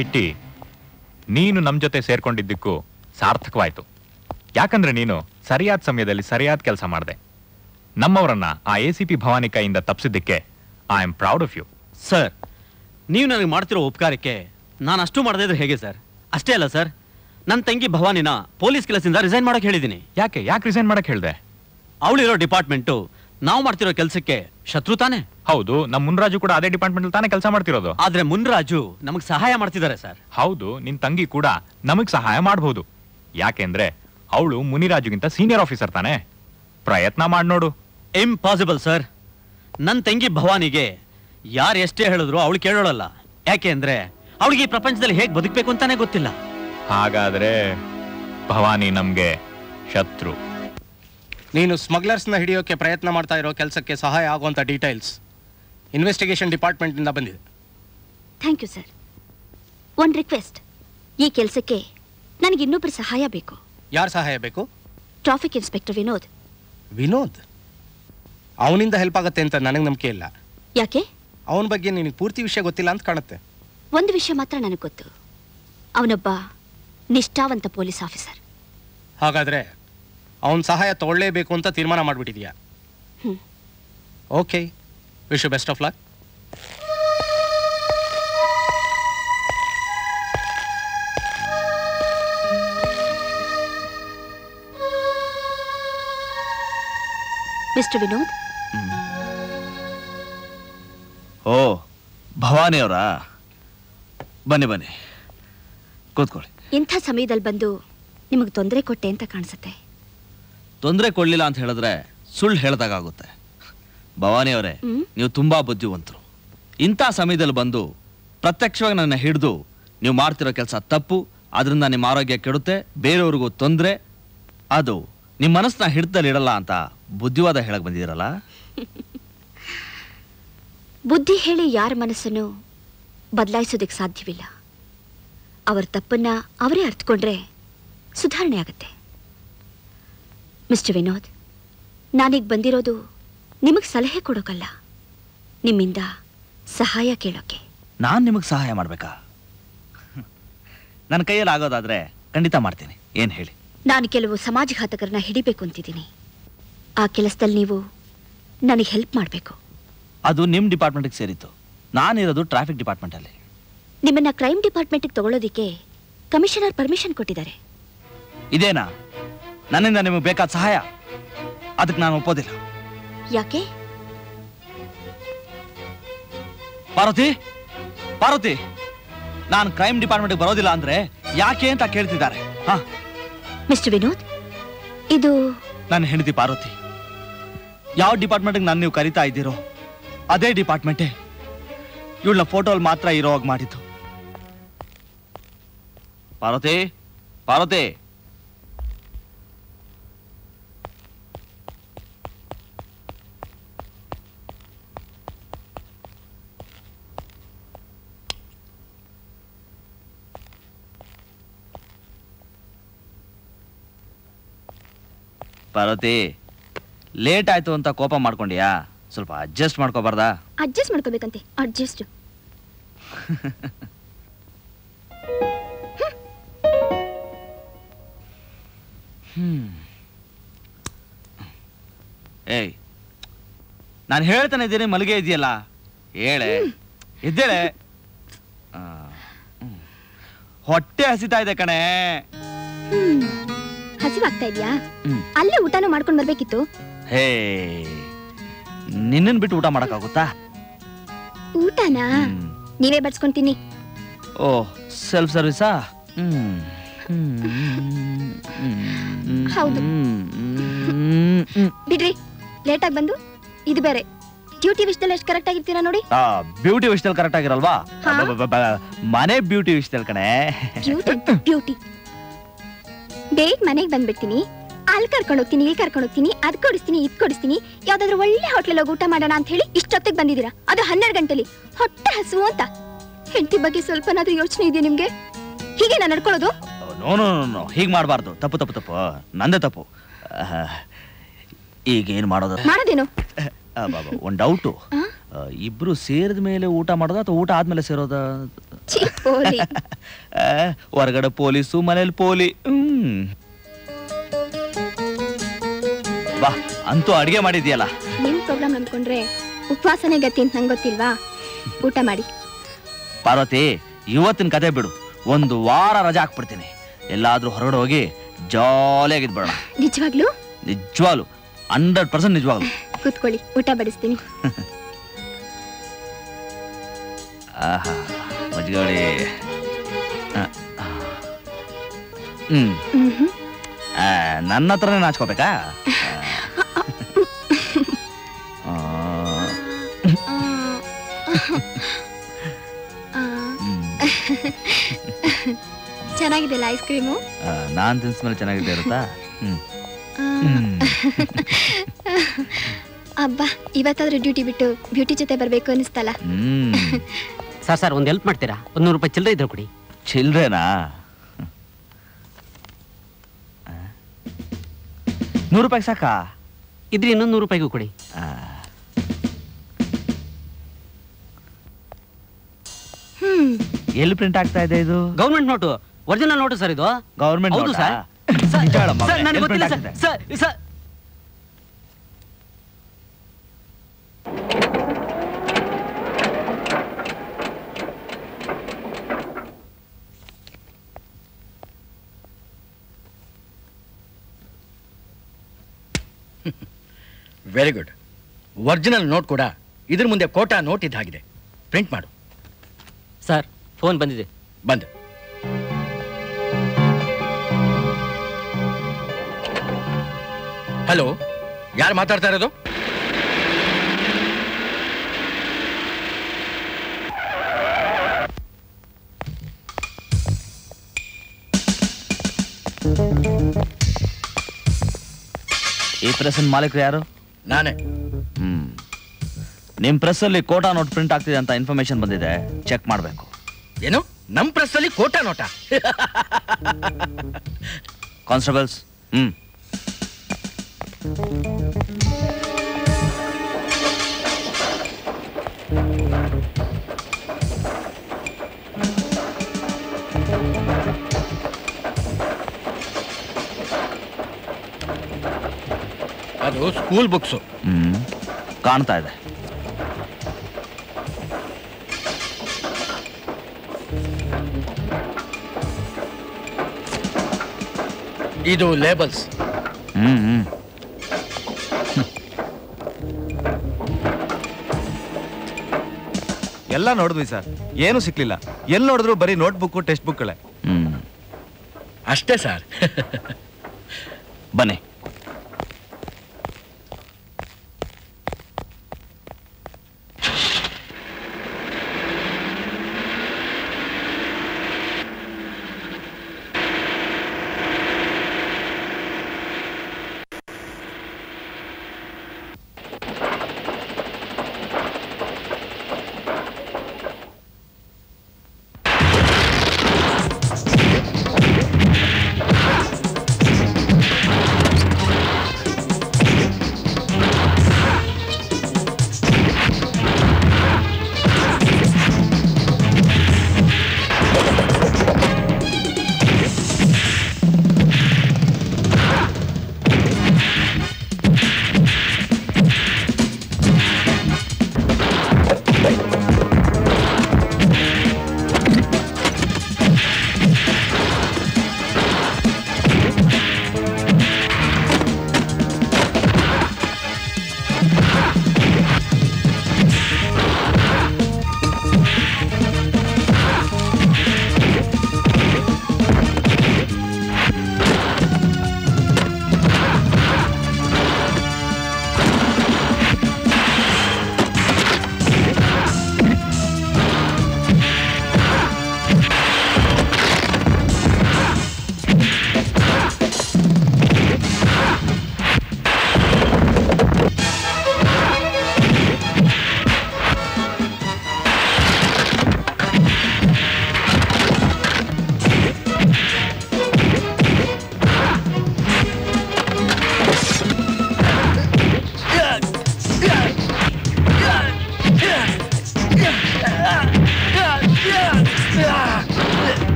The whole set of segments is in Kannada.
ಕಿಟ್ಟಿ, ನೀನು ನಮ್ಮ ಜೊತೆ ಸೇರ್ಕೊಂಡಿದ್ದಕ್ಕೂ ಸಾರ್ಥಕವಾಯ್ತು. ಯಾಕಂದ್ರೆ ನೀನು ಸರಿಯಾದ ಸಮಯದಲ್ಲಿ ಸರಿಯಾದ ಕೆಲಸ ಮಾಡಿದೆ. ನಮ್ಮವರನ್ನ ಆ ACP ಭವಾನಿ ಕೈಯಿಂದ ತಪ್ಪಿಸಿದ್ದಕ್ಕೆ I am proud of you. Sir, ನೀವು ನನಗೆ ಮಾಡ್ತಿರೋ ಉಪಕಾರಕ್ಕೆ ನಾನು ಅಷ್ಟು ಮಾಡದೇ ಇದ್ರೆ ಹೇಗೆ ಸರ್? ಅಷ್ಟೇ ಅಲ್ಲ ಸರ್, ನನ್ನ ತಂಗಿ ಭವಾನಿನ ಪೊಲೀಸ್ ಕೆಲಸದಿಂದ ರಿಸೈನ್ ಮಾಡಕ್ಕೆ ಹೇಳಿದ್ದೀನಿ. ಯಾಕೆ ರಿಸೈನ್ ಮಾಡಕ್ ಹೇಳ್ದೆ? ಅವಳಿರೋ ಡಿಪಾರ್ಟ್ಮೆಂಟು ನಾವು ಮಾಡ್ತಿರೋ ಕೆಲಸಕ್ಕೆ ಶತ್ರು ತಾನೆ? ಹೌದು, ನಮ್ಮ ಮುನ್ರಾಜು ಕೂಡ ಅದೇ ಡಿಪಾರ್ಟ್ಮೆಂಟ್ ತಾನೇ ಕೆಲಸ ಮಾಡ್ತಿರೋದು. ಆದ್ರೆ ಮುನ್ರಾಜು ನಮಗೆ ಸಹಾಯ ಮಾಡ್ತಿದ್ದಾರೆ ಸರ್. ಹೌದು, ನಿನ್ ತಂಗಿ ಕೂಡ ನಮಗ್ ಸಹಾಯ ಮಾಡಬಹುದು. ಯಾಕೆಂದ್ರೆ ಅವಳು ಮುನಿರಾಜುಗಿಂತ ಸೀನಿಯರ್ ಆಫೀಸರ್ ತಾನೆ. ಪ್ರಯತ್ನ ಮಾಡಿ ನೋಡು. Impossible sir. ನನ್ನ ತಂಗಿ ಭವಾನಿಗೆ ಯಾರು ಎಷ್ಟೇ ಹೇಳಿದ್ರು ಅವಳು ಕೇಳೋಳಲ್ಲ. ಯಾಕೆ ಅಂದ್ರೆ ಅವಳಿಗೆ ಈ ಪ್ರಪಂಚದಲ್ಲಿ ಹೇಗೆ ಬದುಕಬೇಕು ಅಂತಾನೆ ಗೊತ್ತಿಲ್ಲ. ಹಾಗಾದ್ರೆ ಭವಾನಿ ನಮ್ಗೆ ಶತ್ರು. ನೀನು ಸ್ಮಗ್ಲರ್ಸ್ನ ಹಿಡಿಯೋಕೆ ಪ್ರಯತ್ನ ಮಾಡ್ತಾ ಇರೋ ಕೆಲಸಕ್ಕೆ ಸಹಾಯ ಆಗುವಂಥ ಡೀಟೇಲ್ಸ್ ಇನ್ವೆಸ್ಟಿಗೇಷನ್ ಡಿಪಾರ್ಟ್ಮೆಂಟಿಂದ ಬಂದಿದೆ. Thank you sir. ಒಂದು ರಿಕ್ವೆಸ್ಟ್, ಈ ಕೆಲಸಕ್ಕೆ ನನಗೆ ಇನ್ನೊಬ್ಬರ ಸಹಾಯ ಬೇಕು. ಯಾರು ಸಹಾಯ ಬೇಕು? Traffic inspector Vinod. ವಿನೋದ್? ಅವನಿಂದ ಹೆಲ್ಪ್ ಆಗುತ್ತೆ ಅಂತ ನನಗೆ ನಂಬಿಕೆ ಇಲ್ಲ. ಯಾಕೆ? ಅವನ ಬಗ್ಗೆ ನಿನಗೆ ಪೂರ್ತಿ ವಿಷಯ ಗೊತ್ತಿಲ್ಲ ಅಂತ ಕಾಣುತ್ತೆ. ಒಂದು ವಿಷಯ ಮಾತ್ರ ನನಗೆ ಗೊತ್ತು, ಅವನೊಬ್ಬ ನಿಷ್ಠಾವಂತ ಪೊಲೀಸ್ ಆಫೀಸರ್. ಹಾಗಾದ್ರೆ ಅವನ ಸಹಾಯ ತಗೊಳ್ಳೇಬೇಕು ಅಂತ ತೀರ್ಮಾನ ಮಾಡಿಬಿಟ್ಟಿದ್ಯಾ? Okay, wish you best of luck. Mister Vinod. ಓ, ಭವಾನಿ ಅವರಾ? ಬನ್ನಿ ಬನ್ನಿ, ಕೂತ್ಕೊಳ್ಳಿ. ಇಂಥ ಸಮಯದಲ್ಲಿ ಬಂದು ನಿಮಗೆ ತೊಂದರೆ ಕೊಟ್ಟೆ ಅಂತ ಕಾಣಿಸುತ್ತೆ. ತೊಂದರೆ ಕೊಡ್ಲಿಲ್ಲ ಅಂತ ಹೇಳಿದ್ರೆ ಸುಳ್ಳು ಹೇಳ್ದಾಗುತ್ತೆ. ಭವಾನಿ ಅವರೇ, ನೀವು ತುಂಬಾ ಬುದ್ಧಿವಂತರು. ಇಂಥ ಸಮಯದಲ್ಲಿ ಬಂದು ಪ್ರತ್ಯಕ್ಷವಾಗಿ ನನ್ನ ಹಿಡಿದು ನೀವು ಮಾಡ್ತಿರೋ ಕೆಲಸ ತಪ್ಪು, ಅದರಿಂದ ನಿಮ್ಮ ಆರೋಗ್ಯ ಕೆಡುತ್ತೆ, ಬೇರೆಯವ್ರಿಗೂ ತೊಂದರೆ, ಅದು ನಿಮ್ಮ ಮನಸ್ಸನ್ನ ಹಿಡಿದಲ್ಲಿ ಇಡಲ್ಲ ಅಂತ ಬುದ್ಧಿವಾದ ಹೇಳಕ್ ಬಂದಿದ್ದೀರಲ್ಲ. ಬುದ್ಧಿ ಹೇಳಿ ಯಾರ ಮನಸ್ಸನ್ನು ಬದಲಾಯಿಸೋದಕ್ಕೆ ಸಾಧ್ಯವಿಲ್ಲ. ಅವರ ತಪ್ಪನ್ನ ಅವರೇ ಅರ್ಥಕೊಂಡ್ರೆ ಸುಧಾರಣೆ ಆಗುತ್ತೆ. ಮಿಸ್ಟರ್ ವಿನೋದ್, ನಾನೀಗ ಬಂದಿರೋದು ನಿಮಗೆ ಸಲಹೆ ಕೊಡೋಕಲ್ಲ, ನಿಮ್ಮಿಂದ ಸಹಾಯ ಕೇಳೋಕೆ. ನಾನು ನಿಮಗೆ ಸಹಾಯ ಮಾಡಬೇಕಾ? ನನ್ನ ಕೈಯಲ್ಲಿ ಆಗೋದಾದ್ರೆ ಖಂಡಿತ ಮಾಡ್ತೀನಿ. ಏನು ಹೇಳಿ? ನಾನು ಕೆಲವು ಸಮಾಜಘಾತಕರನ್ನ ಹಿಡಿಬೇಕು ಅಂತಿದ್ದೀನಿ. ಆ ಕೆಲಸದಲ್ಲಿ ನೀವು ನನಗೆ ಹೆಲ್ಪ್ ಮಾಡಬೇಕು. ಅದು ನಿಮ್ಮ ಡಿಪಾರ್ಟ್ಮೆಂಟ್ಗೆ ಸೇರಿತ್ತು. ನಾನಿರೋದು ಟ್ರಾಫಿಕ್ ಡಿಪಾರ್ಟ್ಮೆಂಟಲ್ಲಿ. ನಿಮ್ಮನ್ನ ಕ್ರೈಮ್ ಡಿಪಾರ್ಟ್ಮೆಂಟ್ಗೆ ತಗೊಳ್ಳೋದಿಕ್ಕೆ ಕಮಿಷನರ್ ಪರ್ಮಿಷನ್ ಕೊಟ್ಟಿದ್ದಾರೆ. ಇದೇನಾ ನನ್ನಿಂದ ನಿಮಗೆ ಬೇಕಾದ ಸಹಾಯ? ಅದಕ್ಕೆ ನಾನು ಒಪ್ಪೋದಿಲ್ಲ. ಯಾಕೆ? ಪಾರ್ವತಿ, ಪಾರ್ವತಿ, ನಾನು ಕ್ರೈಮ್ ಡಿಪಾರ್ಟ್ಮೆಂಟ್ಗೆ ಬರೋದಿಲ್ಲ ಅಂದ್ರೆ ಯಾಕೆ ಅಂತ ಕೇಳ್ತಿದ್ದಾರೆ. ಮಿಸ್ಟರ್ ವಿನೋದ್, ಇದು ನನ್ನ ಹೆಂಡತಿ ಪಾರ್ವತಿ. ಯಾವ ಡಿಪಾರ್ಟ್ಮೆಂಟ್ಗೆ ನಾನು ನೀವು ಕರಿತಾ ಇದ್ದೀರೋ ಅದೇ ಡಿಪಾರ್ಟ್ಮೆಂಟೇ ಇವಳನ್ನ ಫೋಟೋಲ್ಲಿ ಮಾತ್ರ ಇರೋವಾಗ ಮಾಡಿದ್ದು. ಪಾರ್ವತಿ, ಪಾರ್ವತಿ, ಪಾರ್ವತಿ, ಲೇಟ್ ಆಯ್ತು ಅಂತ ಕೋಪ ಮಾಡ್ಕೊಂಡ್ಯಾ? ಸ್ವಲ್ಪ ಅಡ್ಜಸ್ಟ್ ಮಾಡ್ಕೋಬಾರ್ದಾ? ಅಡ್ಜಸ್ಟ್ ಮಾಡ್ಕೋಬೇಕಂತೆ. ಅಡ್ಜಸ್ಟ್ ಏಯ್, ನಾನು ಹೇಳ್ತಾನೆ ಇದ್ದೀನಿ, ಮಲಗೆ ಇದೆಯಲ್ಲ, ಹೇಳೆ, ಎದ್ದೇಳೆ. ಹೊಟ್ಟೆ ಹಸಿತಾ ಇದೆ ಕಣೆ. ಹಸಿವಾಗ್ತಾ ಇದೆಯಾ? ಅಲ್ಲೇ ಊಟನೂ ಮಾಡ್ಕೊಂಡು ಬರ್ಬೇಕಿತ್ತು. ಹೇ, ನಿನ್ನನ್ ಬಿಟ್ಟು ಊಟ ಮಾಡಕ್ಕಾಗುತ್ತಾ? ಊಟನಾ ನೀವೇ ಬಡ್ಸ್ಕೊಂತೀನಿ. ಓ, ಸೆಲ್ಫ್ ಸರ್ವಿಸಾ? ಹೌದು. ಬಿಡ್ರಿ, ಲೇಟ್ ಆಗಿ ಬಂದು ಇದು ಬೇರೆ. ಡ್ಯೂಟಿ ವಿಷಯದಲ್ಲಿ ಎಷ್ಟು ಕರೆಕ್ಟ್ ಆಗಿರ್ತೀರಾ ನೋಡಿ. ಬ್ಯೂಟಿ ವಿಷಯದಲ್ಲಿ ಕರೆಕ್ಟ್ ಆಗಿರಲ್ವಾ? ಮನೆ ಬ್ಯೂಟಿ ವಿಷಯದಲ್ಲಿ ಕಣೆ. ಬ್ಯೂಟಿ ಬೇಗ ಮನೆಗೆ ಬಂದ್ಬಿಡ್ತೀನಿ. ಅಲ್ಲಿ ಕರ್ಕೊಂಡು ಹೋಗ್ತೀನಿ, ಇಲ್ಲಿ ಕರ್ಕೊಂಡು ಹೋಗ್ತೀನಿ, ಅದ್ ಕೊಡಿಸ್ತೀನಿ, ಇದ್ ಕೊಡಿಸ್ತೀನಿ. ಯಾವ್ದಾದ್ರು ಒಳ್ಳೆ ಹೋಟ್ಲಲ್ಲಿ ಹೋಗಿ ಊಟ ಮಾಡೋಣ ಅಂತ ಹೇಳಿ ಇಷ್ಟೊತ್ತಿಗೆ ಬಂದಿದ್ದೀರಾ, ಅದು 12 ಗಂಟೆಲಿ. ಹೊಟ್ಟೆ ಹಸುವು ಅಂತ. ಹೆಂಡತಿ ಬಗ್ಗೆ ಸ್ವಲ್ಪನಾದ್ರೂ ಯೋಚನೆ ಇದೆಯಾ ನಿಮ್ಗೆ? ಹೀಗೆ ನಾನು ನಡ್ಕೊಳ್ಳೋದು? ನೋ ನೋ ನೋ, ಹೀಗೆ ಮಾಡಬಾರ್ದು. ತಪ್ಪು ತಪ್ಪು ತಪ್ಪು, ನಂದೇ ತಪ್ಪು. ಈಗ ಏನ್ ಮಾಡೋದು? ಮಾಡೋದೇನು? ಬಾಬಾ ಒಂದು ಡೌಟು, ಇಬ್ರು ಸೇರಿದ ಮೇಲೆ ಊಟ ಮಾಡೋದ ಅಥವಾ ಊಟ ಆದ್ಮೇಲೆ ಸೇರೋದ? ಹೊರಗಡೆ ಪೊಲೀಸು, ಮನೇಲಿ ಪೋಲಿ. ಬಾ, ಅಂತೂ ಅಡಿಗೆ ಮಾಡಿದ್ಯಲ್ಲ. ನಿಮ್ ಪ್ರೋಗ್ರಾಮ್ ನಂಬ್ಕೊಂಡ್ರೆ ಉಪವಾಸನೆ ಗತಿ ಅಂತ ನಂಗೆ ಗೊತ್ತಿಲ್ವಾ? ಊಟ ಮಾಡಿ. ಪಾರ್ವತಿ, ಇವತ್ತಿನ ಕತೆ ಬಿಡು, ಒಂದು ವಾರ ರಜೆ ಹಾಕ್ಬಿಡ್ತೀನಿ. ಎಲ್ಲಾದ್ರೂ ಹೊರಗಡೆ ಹೋಗಿ ಜಾಲಿಯಾಗಿದ್ ಬೇಡ. ನಿಜವಾಗ್ಲೂ? ನಿಜವಾಗ್ಲು 100% ನಿಜವಾಗ್ಲು. ಕೂತ್ಕೊಳ್ಳಿ, ಊಟ ಬಡಿಸ್ತೀನಿ. ಆಹಾ, ಮಜ್ಜಿಗೆ. ನನ್ನ ಹತ್ರನೇ ನಾಚ್ಕೋಬೇಕಾ? ಚೆನ್ನಾಗಿದೆಲ್ಲ ಐಸ್ ಕ್ರೀಮು? ನಾನ್ ತಿನ್ಸ್ಮೇಲೆ ಚೆನ್ನಾಗಿದೆ ಇರುತ್ತಾ? ಅಬ್ಬಾ, ಇವತ್ತಾದ್ರೂ ಡ್ಯೂಟಿ ಬಿಟ್ಟು ಬ್ಯೂಟಿ ಜೊತೆ ಬರ್ಬೇಕು ಅನಿಸ್ತಲ್ಲ. ಸರ್ ಒಂದ್ ಹೆಲ್ಪ್ ಮಾಡ್ತೀರಾ? 100 ರೂಪಾಯಿ ಚಿಲ್ಲರೆ ಇದ್ರೆ ಕೊಡಿ. ಚಿಲ್ಡ್ರೇನಾ? 100 ರೂಪಾಯಿ ಸಾಕಾ? ಇದ್ರೆ ಇನ್ನೊಂದು 100 ರೂಪಾಯಿಗೂ ಕೊಡಿ. ಎಲ್ಲಿ ಪ್ರಿಂಟ್ ಆಗ್ತಾ ಇದೆ ಇದು? Government note, original note sir ಇದು. ಗವರ್ಮೆಂಟ್ ಹೌದು ಸರ್. ನನಗೆ ಗೊತ್ತಿಲ್ಲ sir. Very good. Original note ಕೂಡ ಇದ್ರ ಮುಂದೆ ಕೋಟಾ ನೋಟ್ ಇದ್ದಾಗಿದೆ. ಪ್ರಿಂಟ್ ಮಾಡು. ಸರ್, ಫೋನ್ ಬಂದಿದೆ. ಬಂದು. ಹಲೋ, ಯಾರು ಮಾತಾಡ್ತಾ ಇರೋದು? ಈ ಪ್ರೆಸ್ ಮಾಲೀಕರು ಯಾರು? ನಾನೇ. ನಿಮ್ ಪ್ರೆಸ್ ಅಲ್ಲಿ ಕೋಟಾ ನೋಟ್ ಪ್ರಿಂಟ್ ಆಗ್ತಿದೆ ಅಂತ ಇನ್ಫಾರ್ಮೇಶನ್ ಬಂದಿದೆ, ಚೆಕ್ ಮಾಡಬೇಕು. ಏನು, ನಮ್ ಪ್ರೆಸ್ ಅಲ್ಲಿ ಕೋಟಾ ನೋಟಾ? ಕಾನ್ಸ್ಟೇಬಲ್ಸ್, ಅದು ಸ್ಕೂಲ್ ಬುಕ್ಸು. ಕಾಣ್ತಾ ಇದೆ. ಇದು ಲೇಬಲ್ಸ್. ಎಲ್ಲ ನೋಡಿದ್ವಿ ಸರ್, ಏನು ಸಿಕ್ಲಿಲ್ಲ. ಎಲ್ಲಿ ನೋಡಿದ್ರು ಬರೀ ನೋಟ್ ಬುಕ್, ಟೆಕ್ಸ್ಟ್ ಬುಕ್ಗಳೇ. ಅಷ್ಟೇ ಸರ್. ಬನ್ನಿ.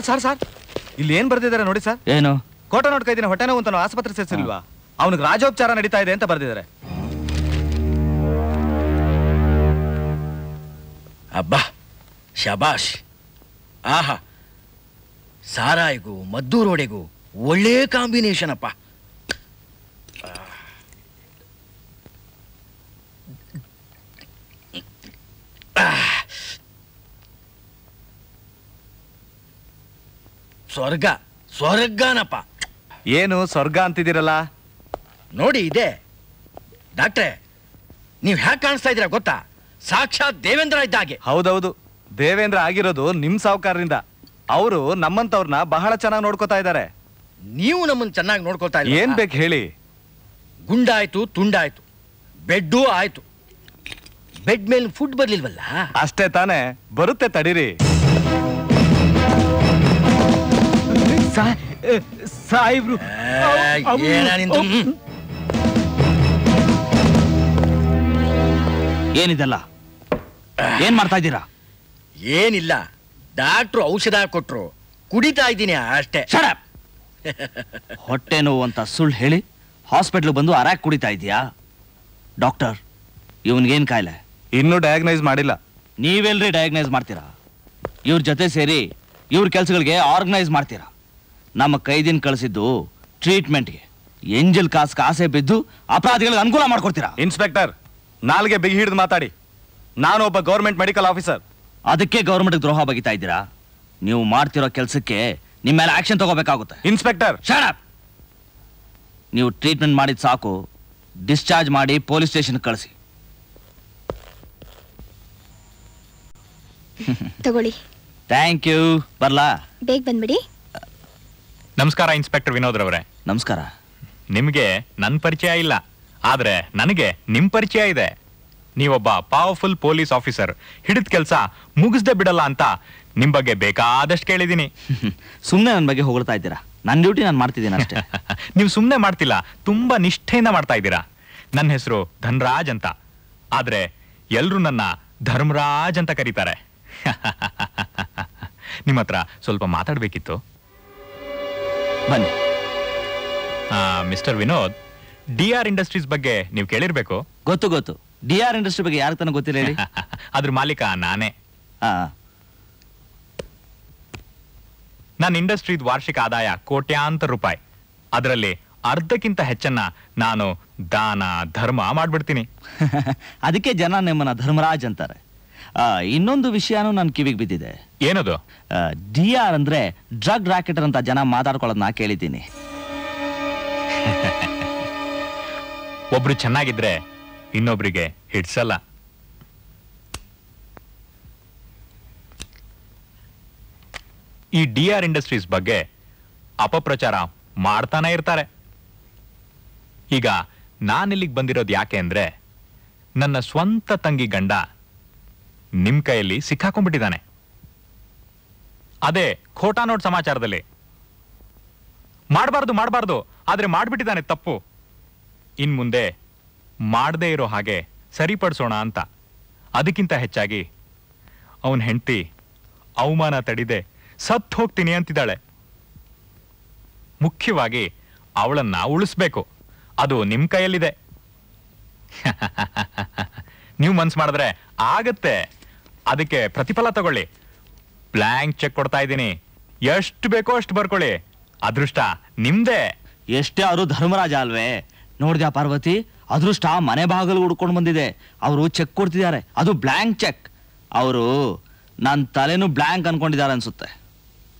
ಸರ್ ಇಲ್ಲಿ ಏನ್ ಬರ್ದಿದ್ದಾರೆ ನೋಡಿ ಸರ್. ಏನು? ಕೋಟ ನೋಡ್ಕಾ ಇದ್ದೀನಿ, ಹೊಟ್ಟೆ ನೋವು ಅಂತ ಆಸ್ಪತ್ರೆ ಸೇರಿಸಿಲ್ವಾ? ಅವನಿಗೆ ರಾಜೋಪಚಾರ ನಡೀತಾ ಇದೆ ಅಂತ ಬರ್ದಿದ್ದಾರೆ. ಅಬ್ಬಾ ಶಬಾಷ್. ಆಹಾ, ಸಾರಾಯಿಗೂ ಮದ್ದೂರೋಡೆಗೂ ಒಳ್ಳೆ ಕಾಂಬಿನೇಷನ್ ಅಪ್ಪ. ಸ್ವರ್ಗ ಸ್ವರ್ಗನಪ್ಪ. ಏನು ಸ್ವರ್ಗ ಅಂತಿದ್ದೀರಲ್ಲ? ನೋಡಿ ಇದೆ ಡಾಕ್ಟ್ರೆ, ನೀವು ಹ್ಯಾಕ್ ಕಾಣಿಸ್ತಾ ಇದ್ದೀರಾ ಗೊತ್ತಾ? ಸಾಕ್ಷಾತ್ ದೇವೇಂದ್ರ ಇದ್ದಾಗೆ. ಹೌದೌದು, ದೇವೇಂದ್ರ ಆಗಿರೋದು ನಿಮ್ ಸಾವುಕಾರರಿಂದ. ಅವರು ನಮ್ಮಂತವ್ರನ್ನ ಬಹಳ ಚೆನ್ನಾಗಿ ನೋಡ್ಕೋತಾ ಇದ್ದಾರೆ. ನೀವು ನಮ್ಮನ್ನು ಚೆನ್ನಾಗಿ ನೋಡ್ಕೊಳ್ತಾ ಇಲ್ಲ. ಏನ್ ಬೇಕು ಹೇಳಿ? ಗುಂಡಾಯ್ತು, ತುಂಡಾಯ್ತು, ಬೆಡ್ಡೂ ಆಯ್ತು. ಬೆಡ್ ಮೇಲೆ ಫುಡ್ ಬರ್ಲಿಲ್ವಲ್ಲ? ಅಷ್ಟೇ ತಾನೇ, ಬರುತ್ತೆ ತಡೀರಿ. ಸಾಯಿಬ್ರು ಏನಿದೆಲ್ಲ? ಏನ್ ಮಾಡ್ತಾ ಇದ್ದೀರಾ? ಏನಿಲ್ಲ, ಡಾಕ್ಟ್ರು ಔಷಧ ಕೊಟ್ರು, ಕುಡಿತಾ ಇದ್ದೀನಿ ಅಷ್ಟೇ. ಹೊಟ್ಟೆ ನೋವು ಅಂತ ಸುಳ್ಳು ಹೇಳಿ ಹಾಸ್ಪಿಟ್ಲ್ ಬಂದು ಅರಾಕ್ ಕುಡಿತಾ ಇದೀಯಾ? ಡಾಕ್ಟರ್, ಇವನ್ಗೇನ್ ಕಾಯಿಲೆ? ಇನ್ನೂ ಡಯಾಗ್ನೈಸ್ ಮಾಡಿಲ್ಲ. ನೀವೆಲ್ರಿ ಡಯಾಗ್ನೈಸ್ ಮಾಡ್ತೀರಾ? ಇವ್ರ ಜೊತೆ ಸೇರಿ ಇವ್ರ ಕೆಲ್ಸಗಳಿಗೆ ಆರ್ಗನೈಸ್ ಮಾಡ್ತೀರಾ? ನಮ್ಮ ಕೈದಿನ ಕಳಿಸಿದ್ದು ಟ್ರೀಟ್ಮೆಂಟ್ಗೆ. ಎಂಜಲ್ ಕಾಸ್ಗೆ ಆಸೆ ಬಿದ್ದು ಅಪರಾಧಿಗಳಿಗೆ ಅನುಕೂಲ ಮಾಡ್ಕೊಡ್ತೀರಾ? ಇನ್ಸ್ಪೆಕ್ಟರ್, ನಾಲ್ಗೆ ಬಿಗಿ ಹಿಡಿದು ಮಾತಾಡಿ. ನಾನು ಒಬ್ಬ ಗೌರ್ಮೆಂಟ್ ಮೆಡಿಕಲ್ ಆಫೀಸರ್. ಅದಕ್ಕೆ ಗೌರ್ಮೆಂಟ್ ದ್ರೋಹ ಬಗಿತಾ ಇದ್ದೀರಾ? ನೀವು ಮಾಡ್ತಿರೋ ಕೆಲಸಕ್ಕೆ ನಿಮ್ಮ ಮೇಲೆ ಆಕ್ಷನ್ ತಗೋಬೇಕಾಗುತ್ತೆ. Inspector, shut up! ನೀವು ಟ್ರೀಟ್ಮೆಂಟ್ ಮಾಡಿದ ಸಾಕು, ಡಿಸ್ಚಾರ್ಜ್ ಮಾಡಿ ಪೊಲೀಸ್ ಸ್ಟೇಷನ್ ಕಳಿಸಿ. ತಗೊಳ್ಳಿ. Thank you. ಬರ್ಲಾ? ಬೇಗ ಬಂದ್ಬಿಡಿ. ನಮಸ್ಕಾರ ಇನ್ಸ್ಪೆಕ್ಟರ್ ವಿನೋದ್ ರವರೇ. ನಮಸ್ಕಾರ. ನಿಮ್ಗೆ ನನ್ನ ಪರಿಚಯ ಇಲ್ಲ, ಆದ್ರೆ ನನಗೆ ನಿಮ್ ಪರಿಚಯ ಇದೆ. ನೀವೊಬ್ಬ ಪವರ್ಫುಲ್ ಪೊಲೀಸ್ ಆಫೀಸರ್, ಹಿಡಿದ ಕೆಲಸ ಮುಗಿಸ್ದೆ ಬಿಡಲ್ಲ ಅಂತ ನಿಮ್ ಬಗ್ಗೆ ಬೇಕಾದಷ್ಟು ಕೇಳಿದೀನಿ. ಸುಮ್ಮನೆ ನನ್ನ ಬಗ್ಗೆ ಹೊಗಳ್ತಾ ಇದ್ದೀರಾ? ನನ್ನ ಡ್ಯೂಟಿ ನಾನು ಮಾಡ್ತಿದ್ದೀನಿ ಅಷ್ಟೇ. ನೀವು ಸುಮ್ಮನೆ ಮಾಡ್ತಿಲ್ಲ, ತುಂಬಾ ನಿಷ್ಠೆಯಿಂದ ಮಾಡ್ತಾ ಇದ್ದೀರಾ. ನನ್ನ ಹೆಸರು ಧನ್ರಾಜ್ ಅಂತ, ಆದ್ರೆ ಎಲ್ರು ನನ್ನ ಧರ್ಮರಾಜ್ ಅಂತ ಕರೀತಾರೆ. ನಿಮ್ಮ ಹತ್ರ ಸ್ವಲ್ಪ ಮಾತಾಡ್ಬೇಕಿತ್ತು. ಬನ್ನಿ. ಮಿಸ್ಟರ್ ವಿನೋದ್, DR ಇಂಡಸ್ಟ್ರೀಸ್ ಬಗ್ಗೆ ನೀವು ಕೇಳಿರ್ಬೇಕು. ಗೊತ್ತು. DR ಇಂಡಸ್ಟ್ರಿ ಬಗ್ಗೆ ಯಾರು ತಾನೆ ಗೊತ್ತಿಲ್ಲ ಹೇಳಿ? ಅದ್ರ ಮಾಲೀಕ ನಾನೇ. ನನ್ನ ಇಂಡಸ್ಟ್ರಿದ್ ವಾರ್ಷಿಕ ಆದಾಯ ಕೋಟ್ಯಾಂತರ ರೂಪಾಯಿ. ಅದರಲ್ಲಿ ಅರ್ಧಕ್ಕಿಂತ ಹೆಚ್ಚನ್ನ ನಾನು ದಾನ ಧರ್ಮ ಮಾಡ್ಬಿಡ್ತೀನಿ. ಅದಕ್ಕೆ ಜನ ನಿಮ್ಮನ್ನ ಧರ್ಮರಾಜ್ ಅಂತಾರೆ. ಇನ್ನೊಂದು ವಿಷಯನೂ ನನ್ನ ಕಿವಿಗೆ ಬಿದ್ದಿದೆ. ಏನದು? DR ಅಂದ್ರೆ ಡ್ರಗ್ ರಾಕೆಟರ್ ಅಂತ ಜನ ಮಾತಾಡ್ಕೊಳ್ಳೋದನ್ನ ಕೇಳಿದ್ದೀನಿ. ಒಬ್ರು ಚೆನ್ನಾಗಿದ್ರೆ ಇನ್ನೊಬ್ರಿಗೆ ಹಿಡ್ಸಲ್ಲ. ಈ DR ಇಂಡಸ್ಟ್ರೀಸ್ ಬಗ್ಗೆ ಅಪಪ್ರಚಾರ ಮಾಡ್ತಾನೆ ಇರ್ತಾರೆ. ಈಗ ನಾನಿಲ್ಲಿಗೆ ಬಂದಿರೋದು ಯಾಕೆ ಅಂದ್ರೆ, ನನ್ನ ಸ್ವಂತ ತಂಗಿ ಗಂಡ ನಿಮ್ ಕೈಯಲ್ಲಿ ಸಿಕ್ಕಾಕೊಂಡ್ಬಿಟ್ಟಿದ್ದಾನೆ. ಅದೇ ಖೋಟಾ ನೋಟ್ ಸಮಾಚಾರದಲ್ಲಿ. ಮಾಡಬಾರ್ದು ಆದ್ರೆ ಮಾಡ್ಬಿಟ್ಟಿದ್ದಾನೆ ತಪ್ಪು. ಇನ್ ಮುಂದೆ ಮಾಡದೇ ಇರೋ ಹಾಗೆ ಸರಿಪಡಿಸೋಣ ಅಂತ. ಅದಕ್ಕಿಂತ ಹೆಚ್ಚಾಗಿ ಅವನ ಹೆಂಡತಿ ಅವಮಾನ ತಡಿದೆ ಸತ್ತು ಹೋಗ್ತೀನಿ ಅಂತಿದ್ದಾಳೆ. ಮುಖ್ಯವಾಗಿ ಅವಳನ್ನ ಉಳಿಸ್ಬೇಕು, ಅದು ನಿಮ್ ಕೈಯಲ್ಲಿದೆ. ನೀವು ಮನ್ಸು ಮಾಡಿದ್ರೆ ಆಗತ್ತೆ. ಅದಕ್ಕೆ ಪ್ರತಿಫಲ ತಗೊಳ್ಳಿ. ಬ್ಲ್ಯಾಂಕ್ ಚೆಕ್ ಕೊಡ್ತಾ ಇದ್ದೀನಿ, ಎಷ್ಟು ಬೇಕೋ ಅಷ್ಟು ಬರ್ಕೊಳ್ಳಿ. ಅದೃಷ್ಟ ನಿಮ್ದೇ. ಎಷ್ಟೇ ಅವರು ಧರ್ಮರಾಜ ಅಲ್ವೇ? ನೋಡ್ದ್ಯಾ ಪಾರ್ವತಿ, ಅದೃಷ್ಟ ಮನೆ ಬಾಗಿಲು ಹುಡ್ಕೊಂಡು ಬಂದಿದೆ. ಅವರು ಚೆಕ್ ಕೊಡ್ತಿದ್ದಾರೆ, ಅದು ಬ್ಲ್ಯಾಂಕ್ ಚೆಕ್. ಅವರು ನನ್ನ ತಲೆನೂ ಬ್ಲ್ಯಾಂಕ್ ಅನ್ಕೊಂಡಿದ್ದಾರೆ ಅನ್ಸುತ್ತೆ.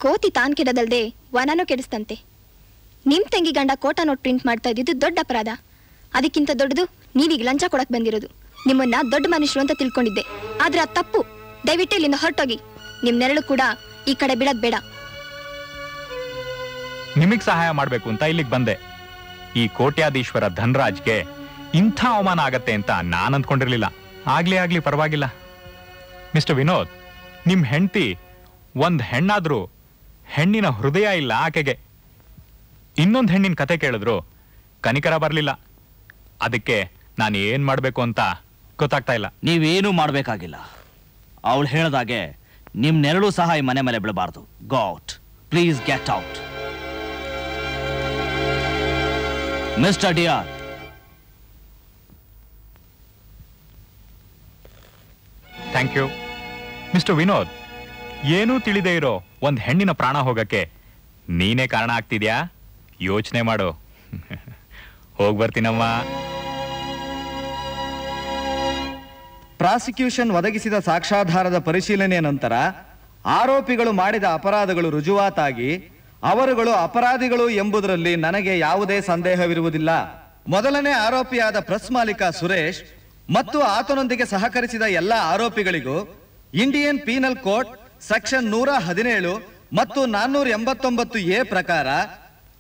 ಕೋತಿ ತಾನ್ ಕೆಡದಲ್ದೆ ವನನೂ ಕೆಡಿಸ್ತಂತೆ. ನಿಮ್ ತಂಗಿ ಗಂಡ ಕೋಟಾ ನೋಟ್ ಪ್ರಿಂಟ್ ಮಾಡ್ತಾ ಇದ್ದಿದ್ದು ದೊಡ್ಡ ಅಪರಾಧ. ಅದಕ್ಕಿಂತ ದೊಡ್ಡದು ನೀವೀಗ ಲಂಚ ಕೊಡಕ್ ಬಂದಿರೋದು. ನಿಮ್ಮನ್ನ ದೊಡ್ಡ ಮನುಷ್ಯರು ಅಂತ ತಿಳ್ಕೊಂಡಿದ್ದೆ, ಆದ್ರೆ ಅದು ತಪ್ಪು. ದಯವಿಟ್ಟು ಇಲ್ಲಿಂದ ಹೊರಟೋಗಿ. ನಿಮ್ ನೆರಳು ಕೂಡ ಈ ಕಡೆ ಬಿಡೋದ್ ಬೇಡ. ನಿಮಗ್ ಸಹಾಯ ಮಾಡ್ಬೇಕು ಅಂತ ಇಲ್ಲಿಗೆ ಬಂದೆ. ಈ ಕೋಟ್ಯಾಧೀಶ್ವರ ಧನ್ರಾಜ್ಗೆ ಇಂಥ ಅವಮಾನ ಆಗತ್ತೆ ಅಂತ ನಾನ್ ಅಂದ್ಕೊಂಡಿರ್ಲಿಲ್ಲ. ಆಗ್ಲಿ ಪರವಾಗಿಲ್ಲ. ಮಿಸ್ಟರ್ ವಿನೋದ್, ನಿಮ್ ಹೆಂಡತಿ ಒಂದ್ ಹೆಣ್ಣಾದ್ರೂ ಹೆಣ್ಣಿನ ಹೃದಯ ಇಲ್ಲ ಆಕೆಗೆ. ಇನ್ನೊಂದ್ ಹೆಣ್ಣಿನ ಕತೆ ಕೇಳಿದ್ರು ಕನಿಕರ ಬರ್ಲಿಲ್ಲ. ಅದಕ್ಕೆ ನಾನು ಏನ್ ಮಾಡ್ಬೇಕು ಅಂತ ಗೊತ್ತಾಗ್ತಾ ಇಲ್ಲ. ನೀವೇನು ಮಾಡ್ಬೇಕಾಗಿಲ್ಲ. ಅವಳು ಹೇಳ್ದಾಗೆ ನಿಮ್ ನೆರಳು ಸಹ ಈ ಮನೆ ಮೇಲೆ ಬೀಳಬಾರ್ದು. God please get out. Mister DR. Thank you. Mister Vinod, ಏನೂ ತಿಳಿದೇ ಇರೋ ಒಂದ್ ಹೆಣ್ಣಿನ ಪ್ರಾಣ ಹೋಗಕ್ಕೆ ನೀನೇ ಕಾರಣ ಆಗ್ತಿದ್ಯಾ? ಯೋಚನೆ ಮಾಡು. ಹೋಗ್ ಬರ್ತೀನಮ್ಮ. ಪ್ರಾಸಿಕ್ಯೂಷನ್ ಒದಗಿಸಿದ ಸಾಕ್ಷ್ಯಾಧಾರದ ಪರಿಶೀಲನೆಯ ನಂತರ ಆರೋಪಿಗಳು ಮಾಡಿದ ಅಪರಾಧಗಳು ರುಜುವಾತಾಗಿ ಅವರುಗಳು ಅಪರಾಧಿಗಳು ಎಂಬುದರಲ್ಲಿ ನನಗೆ ಯಾವುದೇ ಸಂದೇಹವಿರುವುದಿಲ್ಲ. ಮೊದಲನೇ ಆರೋಪಿಯಾದ ಪ್ರೆಸ್ ಮಾಲೀಕ ಸುರೇಶ್ ಮತ್ತು ಆತನೊಂದಿಗೆ ಸಹಕರಿಸಿದ ಎಲ್ಲ ಆರೋಪಿಗಳಿಗೂ ಇಂಡಿಯನ್ ಪೀನಲ್ ಕೋಡ್ ಸೆಕ್ಷನ್ 117 ಮತ್ತು 489A ಪ್ರಕಾರ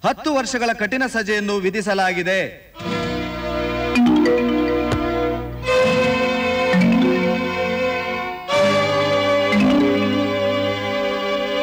10 ವರ್ಷಗಳ ಕಠಿಣ ಸಜೆಯನ್ನು ವಿಧಿಸಲಾಗಿದೆ.